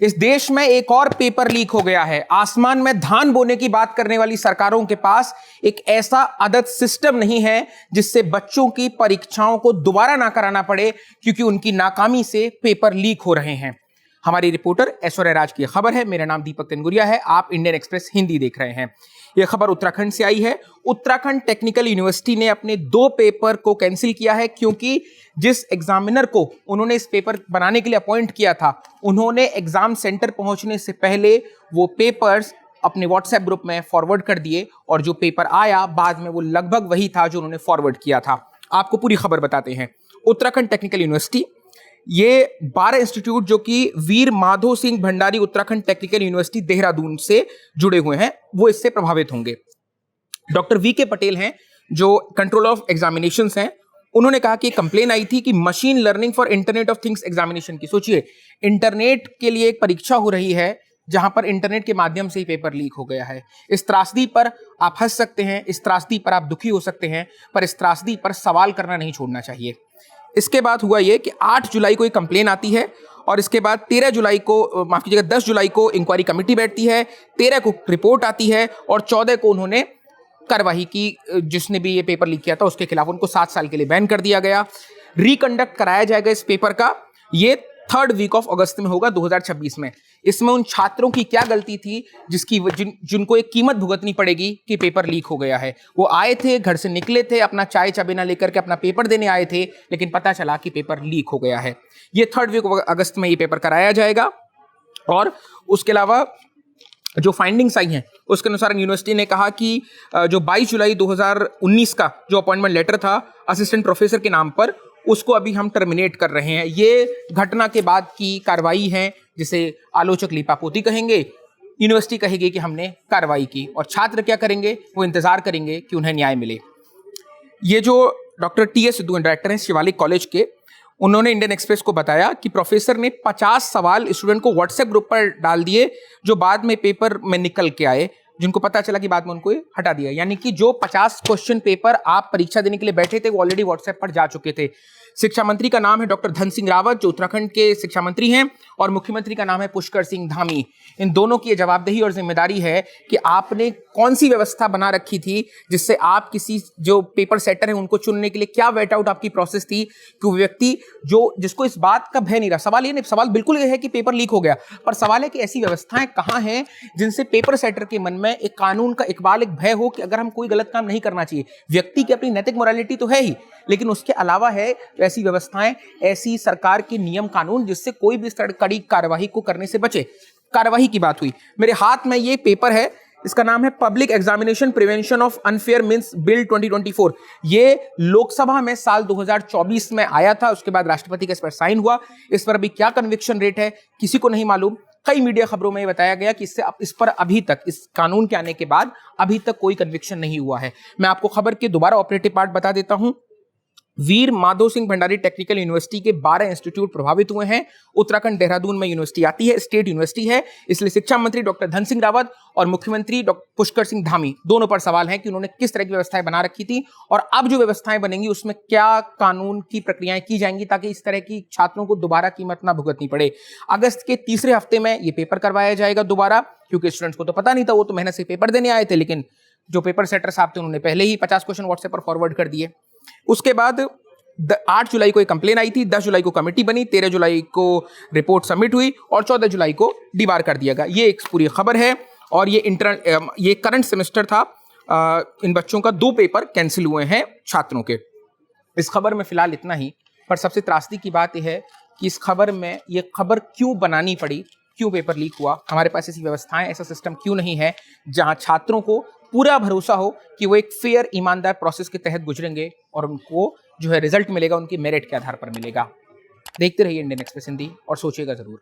इस देश में एक और पेपर लीक हो गया है। आसमान में धान बोने की बात करने वाली सरकारों के पास एक ऐसा आदत सिस्टम नहीं है जिससे बच्चों की परीक्षाओं को दोबारा ना कराना पड़े, क्योंकि उनकी नाकामी से पेपर लीक हो रहे हैं। हमारी रिपोर्टर ऐश्वर्या राज की खबर है। मेरा नाम दीपक तेनगुरिया है। आप इंडियन एक्सप्रेस हिंदी देख रहे हैं। यह खबर उत्तराखंड से आई है। उत्तराखंड टेक्निकल यूनिवर्सिटी ने अपने 2 पेपर को कैंसिल किया है, क्योंकि जिस एग्जामिनर को उन्होंने इस पेपर बनाने के लिए अपॉइंट किया था, उन्होंने एग्जाम सेंटर पहुंचने से पहले वो पेपर्स अपने व्हाट्सएप ग्रुप में फॉरवर्ड कर दिए, और जो पेपर आया बाद में वो लगभग वही था जो उन्होंने फॉरवर्ड किया था। आपको पूरी खबर बताते हैं। उत्तराखंड टेक्निकल यूनिवर्सिटी, ये 12 इंस्टीट्यूट जो कि वीर माधो सिंह भंडारी उत्तराखंड टेक्निकल यूनिवर्सिटी देहरादून से जुड़े हुए हैं, वो इससे प्रभावित होंगे। Doctor VK. पटेल हैं, जो कंट्रोल ऑफ एग्जामिनेशंस हैं, उन्होंने कहा कि कंप्लेन आई थी कि machine learning for internet of things examination की। सोचिए, इंटरनेट के लिए एक परीक्षा हो रही है जहां पर इंटरनेट के माध्यम से ही पेपर लीक हो गया है। इस त्रासदी पर आप हंस सकते हैं, इस त्रासदी पर आप दुखी हो सकते हैं, पर इस त्रासदी पर सवाल करना नहीं छोड़ना चाहिए। इसके बाद हुआ यह कि 8 जुलाई को एक कंप्लेन आती है, और इसके बाद 13 जुलाई को, माफ कीजिएगा, 10 जुलाई को इंक्वायरी कमेटी बैठती है, 13 को रिपोर्ट आती है, और 14 को उन्होंने कार्रवाई की। जिसने भी ये पेपर लीक किया था उसके खिलाफ उनको 7 साल के लिए बैन कर दिया गया। रिकंडक्ट कराया जाएगा इस पेपर का। ये 3rd वीक ऑफ अगस्त में होगा 2026 में। इसमें उन छात्रों की क्या गलती थी जिसकी जिनको एक कीमत भुगतनी पड़ेगी कि पेपर लीक हो गया है। वो आए थे, घर से निकले थे, अपना चाय चबेना लेकर के अपना पेपर देने आए थे, लेकिन पता चला कि पेपर लीक हो गया है। ये 3rd वीक ऑफ अगस्त में ये पेपर कराया जाएगा। और उसके अलावा जो फाइंडिंग्स आई हैं उसके अनुसार यूनिवर्सिटी ने कहा कि जो 22 जुलाई 2019 का जो अपॉइंटमेंट लेटर था असिस्टेंट प्रोफेसर के नाम पर, उसको अभी हम टर्मिनेट कर रहे हैं। ये घटना के बाद की कार्रवाई है, जिसे आलोचक लीपापोती कहेंगे। यूनिवर्सिटी कहेगी कि हमने कार्रवाई की, और छात्र क्या करेंगे, वो इंतजार करेंगे कि उन्हें न्याय मिले। ये जो डॉक्टर टी.एस. सिद्धू डायरेक्टर हैं शिवालिक कॉलेज के, उन्होंने इंडियन एक्सप्रेस को बताया कि प्रोफेसर ने 50 सवाल स्टूडेंट को व्हाट्सएप ग्रुप पर डाल दिए, जो बाद में पेपर में निकल के आए, जिनको पता चला कि बाद में उनको हटा दिया। यानी कि जो 50 क्वेश्चन पेपर आप परीक्षा देने के लिए बैठे थे वो ऑलरेडी व्हाट्सएप पर जा चुके थे। शिक्षा मंत्री का नाम है डॉक्टर धन सिंह रावत, जो उत्तराखंड के शिक्षा मंत्री हैं, और मुख्यमंत्री का नाम है पुष्कर सिंह धामी। इन दोनों की जवाबदेही और जिम्मेदारी है कि आपने कौन सी व्यवस्था बना रखी थी, जिससे आप किसी जो पेपर सेटर हैं उनको चुनने के लिए क्या वेट आउट आपकी प्रोसेस थी, कि वो व्यक्ति जिसको इस बात का भय नहीं रहा। सवाल ये नहीं, सवाल बिल्कुल ये है कि पेपर लीक हो गया, पर सवाल है कि ऐसी व्यवस्थाएं कहां हैं जिनसे पेपर सेटर के मन में एक कानून का इकबाल, एक भय हो कि अगर हम कोई गलत काम नहीं करना चाहिए। व्यक्ति की अपनी नैतिक मोरालिटी तो है ही, लेकिन उसके अलावा है ऐसी व्यवस्थाएं, ऐसी सरकार के नियम कानून जिससे कोई भी कड़ी कार्यवाही को करने से बचे। कार्यवाही की बात हुई, मेरे हाथ में ये पेपर है, इसका नाम है public examination prevention of unfair means bill 2024। ये लोकसभा में साल 2024 में आया था, उसके बाद राष्ट्रपति का इस पर साइन हुआ। इस पर अभी क्या कन्विक्शन रेट है किसी को नहीं मालूम। कई मीडिया खबरों में बताया गया कि इस पर अभी तक, इस कानून के आने के बाद अभी तक कोई कन्विक्शन नहीं हुआ है। मैं आपको खबर के दोबारा ऑपरेटिव पार्ट बता देता हूं। वीर माधो सिंह भंडारी टेक्निकल यूनिवर्सिटी के 12 इंस्टीट्यूट प्रभावित हुए हैं। उत्तराखंड देहरादून में यूनिवर्सिटी आती है, स्टेट यूनिवर्सिटी है, इसलिए शिक्षा मंत्री डॉक्टर धन सिंह रावत और मुख्यमंत्री डॉक्टर पुष्कर सिंह धामी दोनों पर सवाल है कि उन्होंने किस तरह की व्यवस्थाएं बना रखी थी, और अब जो व्यवस्थाएं बनेंगी उसमें क्या कानून की प्रक्रियाएं की जाएंगी, ताकि इस तरह की छात्रों को दोबारा कीमत ना भुगतनी पड़े। अगस्त के तीसरे हफ्ते में ये पेपर करवाया जाएगा दोबारा, क्योंकि स्टूडेंट्स को तो पता नहीं था, वो तो मेहनत से पेपर देने आए थे, लेकिन जो पेपर सेटर साहब थे उन्होंने पहले ही 50 क्वेश्चन व्हाट्सएप पर फॉरवर्ड कर दिए। उसके बाद 8 जुलाई को एक कंप्लेन आई थी, 10 जुलाई को कमेटी बनी, 13 जुलाई को रिपोर्ट सबमिट हुई, और 14 जुलाई को डिबार कर दिया गया। ये एक पूरी खबर है। और ये करंट सेमेस्टर था। इन बच्चों का 2 पेपर कैंसिल हुए हैं छात्रों के। इस खबर में फिलहाल इतना ही, पर सबसे त्रासदी की बात यह है कि इस खबर में ये खबर क्यों बनानी पड़ी, क्यों पेपर लीक हुआ। हमारे पास ऐसी व्यवस्थाएं, ऐसा सिस्टम क्यों नहीं है जहां छात्रों को पूरा भरोसा हो कि वो एक फेयर, ईमानदार प्रोसेस के तहत गुजरेंगे और उनको जो है रिजल्ट मिलेगा उनकी मेरिट के आधार पर मिलेगा। देखते रहिए इंडियन एक्सप्रेस हिंदी और सोचिएगा जरूर।